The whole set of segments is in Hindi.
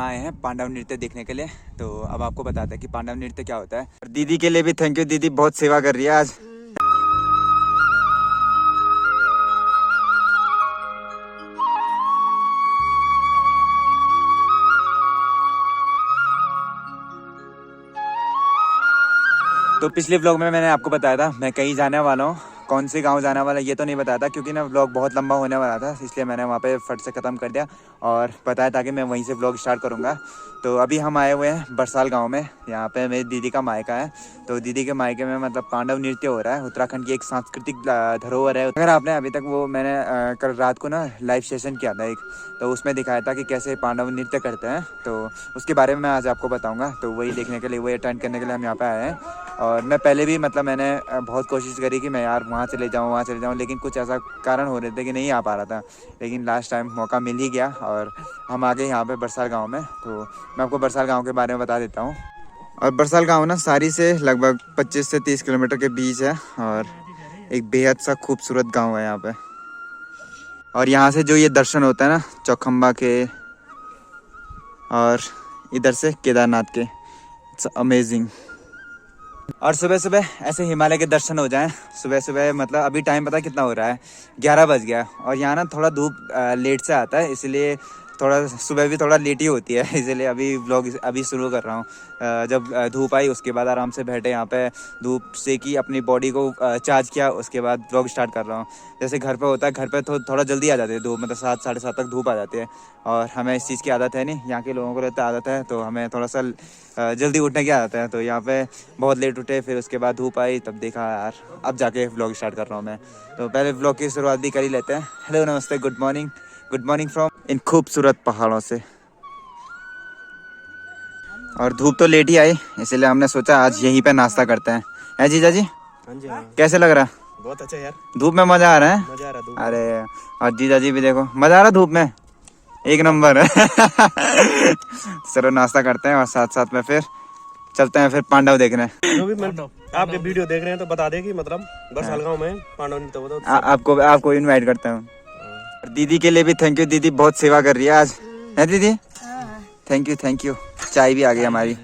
यहाँ आए हैं पांडव नृत्य देखने के लिए। तो अब आपको बताते हैं कि पांडव नृत्य क्या होता है। दीदी के लिए भी थैंक यू, दीदी बहुत सेवा कर रही है आज। तो पिछले व्लॉग में मैंने आपको बताया था मैं कहीं जाने वाला हूँ, कौन से गांव जाने वाला ये तो नहीं बताया था क्योंकि ना व्लॉग बहुत लंबा होने वाला था, इसलिए मैंने वहाँ पे फट से ख़त्म कर दिया और बताया था कि मैं वहीं से व्लॉग स्टार्ट करूँगा। तो अभी हम आए हुए हैं बरसाल गांव में, यहाँ पे मेरी दीदी का मायका है। तो दीदी के मायके में मतलब पांडव नृत्य हो रहा है, उत्तराखंड की एक सांस्कृतिक धरोहर है। अगर आपने अभी तक वो मैंने कल रात को ना लाइव सेशन किया था एक, तो उसमें दिखाया था कि कैसे पांडव नृत्य करते हैं, तो उसके बारे में मैं आज आपको बताऊँगा। तो वही देखने के लिए, वही अटेंड करने के लिए हम यहाँ पे आए हैं। और मैं पहले भी मतलब मैंने बहुत कोशिश करी कि मैं यार वहाँ चले जाऊँ, लेकिन कुछ ऐसा कारण हो रहे थे कि नहीं आ पा रहा था। लेकिन लास्ट टाइम मौका मिल ही गया और हम आ गए यहाँ पे बरसाल गांव में। तो मैं आपको बरसाल गांव के बारे में बता देता हूँ। और बरसाल गांव ना सारी से लगभग 25 से 30 किलोमीटर के बीच है और एक बेहद सा खूबसूरत गाँव है यहाँ पे। और यहाँ से जो ये दर्शन होता है ना चौखम्बा के और इधर से केदारनाथ के, इट्स अमेजिंग। और सुबह सुबह ऐसे हिमालय के दर्शन हो जाएं सुबह सुबह, मतलब अभी टाइम पता कितना हो रहा है, 11 बज गया। और यहाँ ना थोड़ा धूप लेट से आता है, इसलिए थोड़ा सुबह भी थोड़ा लेट ही होती है, इसलिए अभी व्लॉग अभी शुरू कर रहा हूँ। जब धूप आई उसके बाद आराम से बैठे यहाँ पे, धूप से की अपनी बॉडी को चार्ज किया, उसके बाद व्लॉग स्टार्ट कर रहा हूँ। जैसे घर पे होता है, घर पे थोड़ा जल्दी आ जाती है धूप, मतलब 7 साढ़े 7 तक धूप आ जाती है। और हमें इस चीज़ की आदत है नहीं, यहाँ के लोगों को रहता आदत है, तो हमें थोड़ा सा जल्दी उठने की आदत है। तो यहाँ पे बहुत लेट उठे, फिर उसके बाद धूप आई, तब देखा यार अब जाके व्लॉग स्टार्ट कर रहा हूँ मैं। तो पहले व्लॉग की शुरुआत भी कर ही लेते हैं। हेलो नमस्ते, गुड मॉर्निंग फ्रॉम इन खूबसूरत पहाड़ों से। और धूप तो लेट ही आई, इसलिए हमने सोचा आज यहीं पे नाश्ता करते हैं। है जीजा जी? हाँ जी, हाँ। कैसे लग रहा? बहुत अच्छा यार, धूप में मजा आ रहा है? मजा आ रहा धूप। अरे और जीजा जी भी देखो, मजा आ रहा धूप में, एक नंबर है। चलो नाश्ता करते हैं और साथ साथ में फिर चलते हैं फिर पांडव देखने। जो भी आप ये वीडियो देख रहे हैं तो बता दें कि मतलब बरसाल गांव में पांडव नृत्य होता है। आपको इनवाइट करता हूँ। दीदी के लिए भी थैंक यू, दीदी बहुत सेवा कर रही है आज। है दीदी? Thank you. चाय भी आ गई हमारी।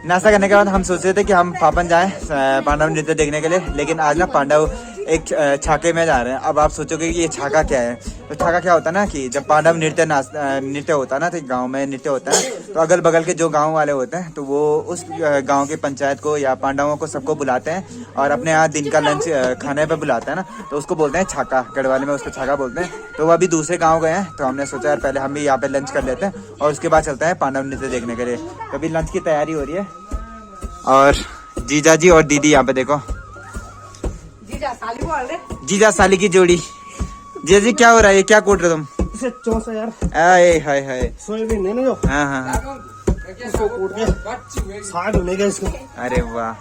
नाश्ता करने के बाद हम सोच रहे थे कि हम पापन जाएं पांडव नृत्य देखने के लिए, लेकिन आज ना पांडव एक छाके में जा रहे हैं। अब आप सोचोगे कि ये छाका क्या है। तो छाका क्या होता है ना कि जब पांडव नृत्य होता है ना, तो गांव में नृत्य होता है, तो अगल बगल के जो गांव वाले होते हैं तो वो उस गांव के पंचायत को या पांडवों को सबको बुलाते हैं और अपने यहाँ दिन का लंच खाने पे बुलाते हैं ना, तो उसको बोलते हैं छाका, गढ़वाली में उसको छाका बोलते हैं। तो वो अभी दूसरे गाँव गए हैं, तो हमने सोचा यार पहले हम भी यहाँ पे लंच कर लेते हैं और उसके बाद चलते हैं पांडव नृत्य देखने के लिए। तो अभी लंच की तैयारी हो रही है और जीजा जी और दीदी यहाँ पे देखो, जीजा साली की जोड़ी। जीजा जी क्या हो रहा है, ये क्या कूट रहे तुम? इसे चौंसा यार, आए हाय हाय, सोयाबीन है ना जो, हाँ इसको कूट के साग बनेगा इसको। अरे वाह।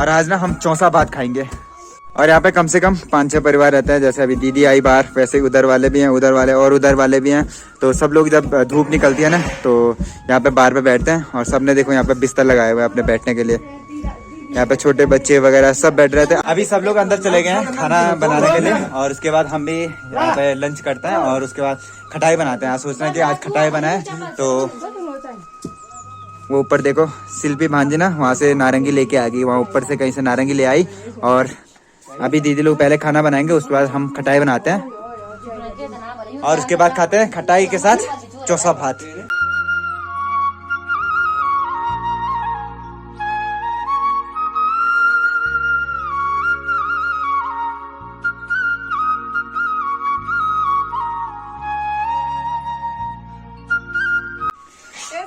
और आज ना हम चौसा भात खाएंगे। और यहाँ पे कम से कम 5-6 परिवार रहते हैं, जैसे अभी दीदी आई बाहर, वैसे उधर वाले भी हैं, उधर वाले और उधर वाले भी हैं। तो सब लोग जब धूप निकलती है ना तो यहाँ पे बाहर पे बैठते हैं और सबने देखो यहाँ पे बिस्तर लगाए हुए हैं अपने बैठने के लिए। यहाँ पे छोटे बच्चे वगैरह सब बैठ रहे थे। अभी सब लोग अंदर चले गए हैं खाना बनाने के लिए और उसके बाद हम भी यहाँ पे लंच करते हैं और उसके बाद खटाई बनाते हैं। आज सोच रहे हैं कि आज खटाई बनाए। तो वो ऊपर देखो शिल्पी भांजी ना वहाँ से नारंगी लेके आ गई, वहाँ ऊपर से कहीं से नारंगी ले आई। और अभी दीदी लोग पहले खाना बनाएंगे, उसके बाद हम खटाई बनाते हैं और उसके बाद खाते हैं खटाई के साथ चौसा भात।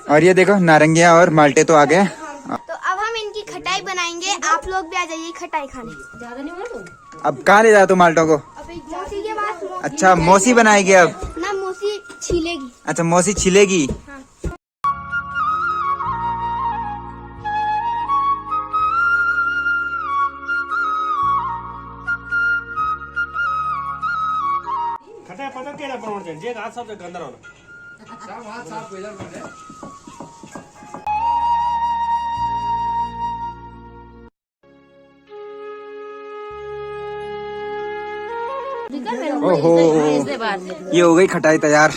और ये देखो नारंगियां और माल्टे तो आ गए। तो अब हम इनकी खटाई बनाएंगे, आप लोग भी आ जाइए खटाई खाने। ज्यादा नहीं बोलो। अब कहाँ ले जाओ तुम माल्टों को? मौसी के पास। अच्छा मौसी बनाएगी अब ना, मौसी छीलेगी। अच्छा मौसी छिलेगी। हाँ। खटाई पता क्या बनाना चाहिए, जे हाथ सबसे गंदा होना, सब हाथ साफ हो जाए। ओहो, ये हो गई खटाई तैयार।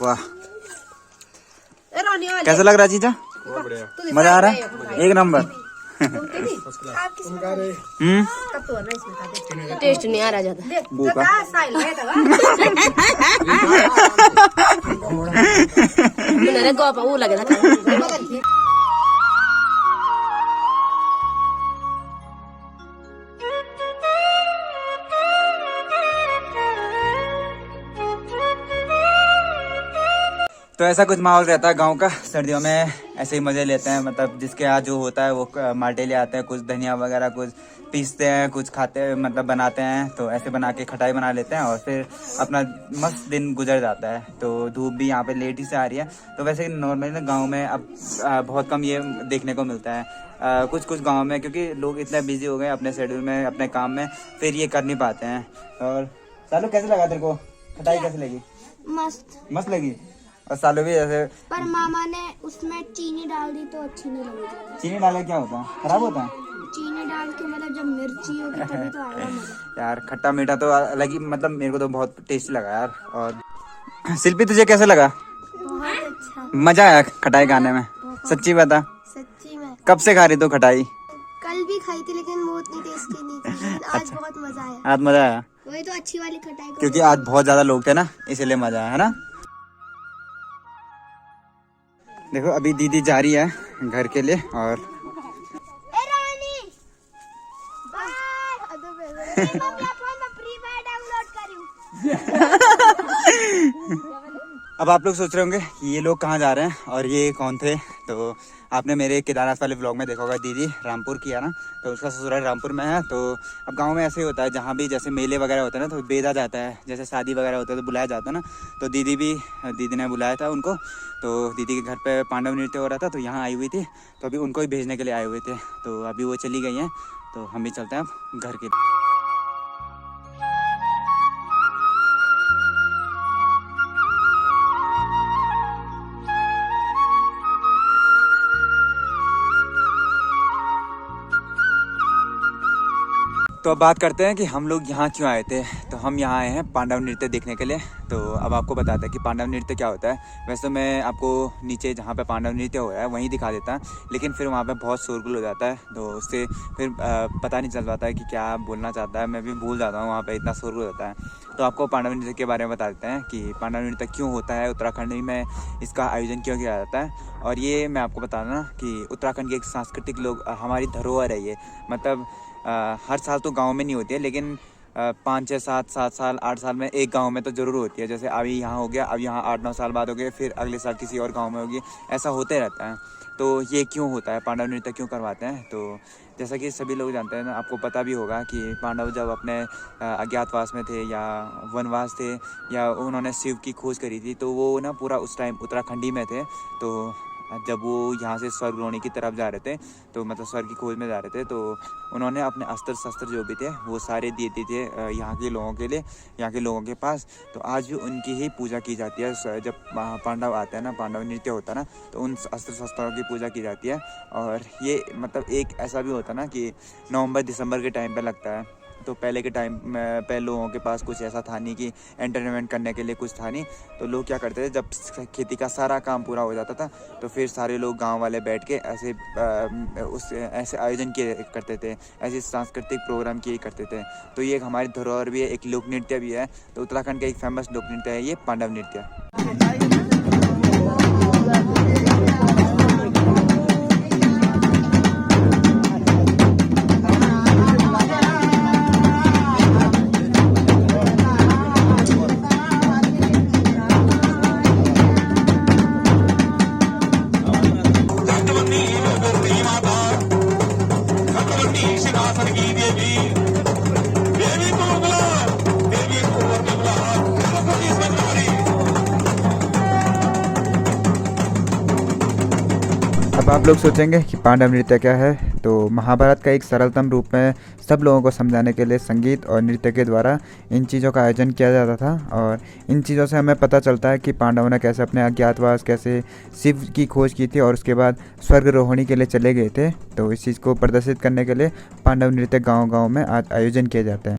वाह, कैसा लग रहा है जीजा? मजा आ रहा है? एक नंबर। टेस्ट नहीं आ रहा ज्यादा। वो लगे था। तो ऐसा कुछ माहौल रहता है गांव का। सर्दियों में ऐसे ही मजे लेते हैं, मतलब जिसके यहाँ जो होता है वो माल्टे ले आते हैं, कुछ धनिया वगैरह कुछ पीसते हैं, कुछ खाते हैं, मतलब बनाते हैं। तो ऐसे बना के खटाई बना लेते हैं और फिर अपना मस्त दिन गुजर जाता है। तो धूप भी यहाँ पे लेट ही से आ रही है। तो वैसे नॉर्मली ना गाँव में अब बहुत कम ये देखने को मिलता है। कुछ कुछ गाँव में, क्योंकि लोग इतने बिजी हो गए अपने शेड्यूल में, अपने काम में, फिर ये कर नहीं पाते हैं। और सालू कैसे लगा तेरे को खटाई? कैसे लगी? मस्त मस्त लगी। और सालों भी ऐसे, पर मामा ने उसमें चीनी डाल दी तो अच्छी नहीं लगी। चीनी डाले क्या होता है? खराब होता है? चीनी डाल के मतलब जब मिर्ची होगी तभी तो आएगा मजा। यार खट्टा मीठा तो अलग ही, मतलब मेरे को तो बहुत टेस्टी लगा यार। और शिल्पी तुझे कैसे लगा? बहुत अच्छा, मजा आया खटाई खाने में? सच्ची बता, सच्ची में। कब से खा रही तू खटाई? कल भी खाई थी लेकिन वो उतनी टेस्टी नहीं थी। आज बहुत मजा आया। आज मजा आया वही तो अच्छी वाली खटाई को। क्योंकि आज बहुत ज्यादा लोग थे ना, इसीलिए मजा आया, है ना। देखो अभी दीदी जा रही है घर के लिए। और ए रानी बाय। मम्मी अपन मैं फ्री फायर डाउनलोड करूं। अब आप लोग सोच रहे होंगे कि ये लोग कहाँ जा रहे हैं और ये कौन थे। तो आपने मेरे केदारनाथ वाले व्लॉग में देखा होगा, दीदी रामपुर किया ना, तो उसका ससुराल रामपुर में है। तो अब गांव में ऐसे ही होता है, जहाँ भी जैसे मेले वगैरह होते हैं ना तो भेजा जाता है, जैसे शादी वगैरह होता है तो बुलाया जाता है ना। तो दीदी ने बुलाया था उनको। तो दीदी के घर पे पांडव नृत्य हो रहा था, तो यहाँ आई हुई थी। तो अभी उनको ही भेजने के लिए आए हुए थे। तो अभी वो चली गई हैं, तो हम भी चलते हैं अब घर के। तो अब बात करते हैं कि हम लोग यहाँ क्यों आए थे। तो हम यहाँ आए हैं पांडव नृत्य देखने के लिए। तो अब आपको बताते हैं कि पांडव नृत्य क्या होता है। वैसे तो मैं आपको नीचे जहाँ पे पांडव नृत्य हो रहा है वहीं दिखा देता है, लेकिन फिर वहाँ पे बहुत शोरगुल हो जाता है, तो उससे फिर पता नहीं चल पाता है कि क्या बोलना चाहता है। मैं भी भूल जाता हूँ, वहाँ पर इतना शोरगुल होता है। तो आपको पांडव नृत्य के बारे में बता देते हैं कि पांडव नृत्य क्यों होता है, उत्तराखंड में इसका आयोजन क्यों किया जाता है। और ये मैं आपको बता दूँ कि उत्तराखंड की एक सांस्कृतिक लोग हमारी धरोहर है ये। मतलब हर साल तो गांव में नहीं होती है, लेकिन 5, 6, 7 साल 8 साल में एक गांव में तो ज़रूर होती है। जैसे अभी यहाँ हो गया, अब यहाँ 8-9 साल बाद हो गए, फिर अगले साल किसी और गांव में होगी, ऐसा होते रहता है। तो ये क्यों होता है, पांडव नृत्य क्यों करवाते हैं? तो जैसा कि सभी लोग जानते हैं ना, आपको पता भी होगा कि पांडव जब अपने अज्ञातवास में थे या वनवास थे, या उन्होंने शिव की खोज करी थी, तो वो ना पूरा उस टाइम उत्तराखंडी में थे। तो जब वो यहाँ से स्वर्गलोनी की तरफ जा रहे थे, तो मतलब स्वर्ग की खोज में जा रहे थे, तो उन्होंने अपने अस्त्र शस्त्र जो भी थे वो सारे दिए थे यहाँ के लोगों के लिए, यहाँ के लोगों के पास। तो आज भी उनकी ही पूजा की जाती है। जब पांडव आते हैं ना, पांडव नृत्य होता है ना, तो उन अस्त्र शस्त्रों की पूजा की जाती है। और ये मतलब एक ऐसा भी होता है ना कि नवंबर दिसंबर के टाइम पे लगता है। तो पहले के टाइम में पहले लोगों के पास कुछ ऐसा था नहीं कि एंटरटेनमेंट करने के लिए कुछ था नहीं। तो लोग क्या करते थे, जब खेती का सारा काम पूरा हो जाता था तो फिर सारे लोग गांव वाले बैठ के ऐसे आयोजन किए करते थे, ऐसे सांस्कृतिक प्रोग्राम किए करते थे। तो ये एक हमारी धरोहर भी है, एक लोक नृत्य भी है। तो उत्तराखंड का एक फेमस लोक नृत्य है ये पांडव नृत्य। अब आप लोग सोचेंगे कि पांडव नृत्य क्या है। तो महाभारत का एक सरलतम रूप में सब लोगों को समझाने के लिए संगीत और नृत्य के द्वारा इन चीज़ों का आयोजन किया जाता था। और इन चीज़ों से हमें पता चलता है कि पांडवों ने कैसे अपने अज्ञातवास, कैसे शिव की खोज की थी और उसके बाद स्वर्गरोहिणी के लिए चले गए थे। तो इस चीज़ को प्रदर्शित करने के लिए पांडव नृत्य गाँव-गाँव में आज आयोजन किए जाते हैं।